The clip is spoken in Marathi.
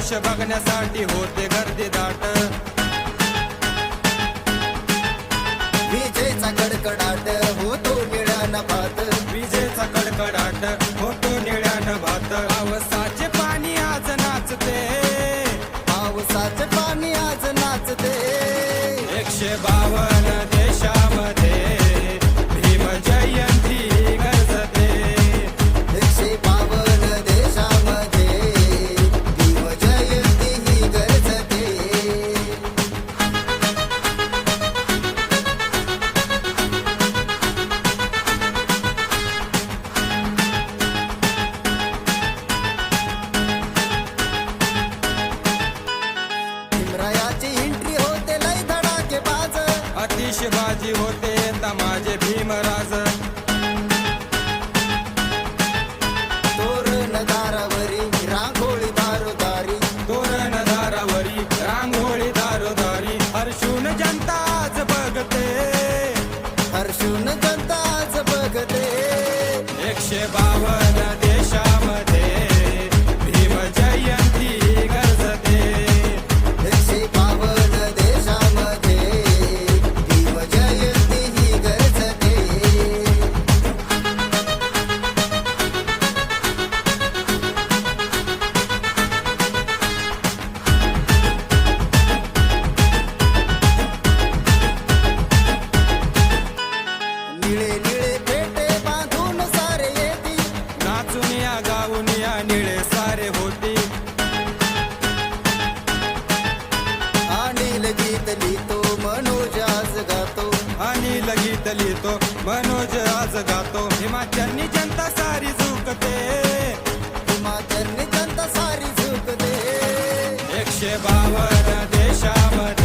जल्लोष बघण्यासाठी होते गर्दी दाट. विजेचा कडकडाट होतो निळ्या नभात, विजेचा कडकडाट होतो निळ्या नभात. पावसाचे पाणी आज नाचते, पावसाचे पाणी आज नाचते. 152 देशामध्ये भीम जयंती गरजते. 152 देशामध्ये भीम जयंती ही गरजते. भीमरायाची एंट्री होते लय धडाकेबाज, आतिषबाजी होते तमाजे भीमराज. तोरण दारावरी रांगोळी दारोदारी, तोरण दारावरी रांगोळी दारोदारी. हर्षून जनता आज बघते, हर्षून जनता आज बघते. 152 देशामध्ये भीम जयंती गरजते. 152 देशामध्ये भीम जयंती ही गरजते. निळे निळे पेटे बांधून सारे येती, नाचून या गाऊन या निळे सारे होती. अनिल गीत लिहितो मनोज आज गातो, अनिल गीत लिहितो मनोज आज गातो. हिमाचलनी जनता सारी झुकते, हिमाचलनी जनता सारी झुकते. 152 देशामध्ये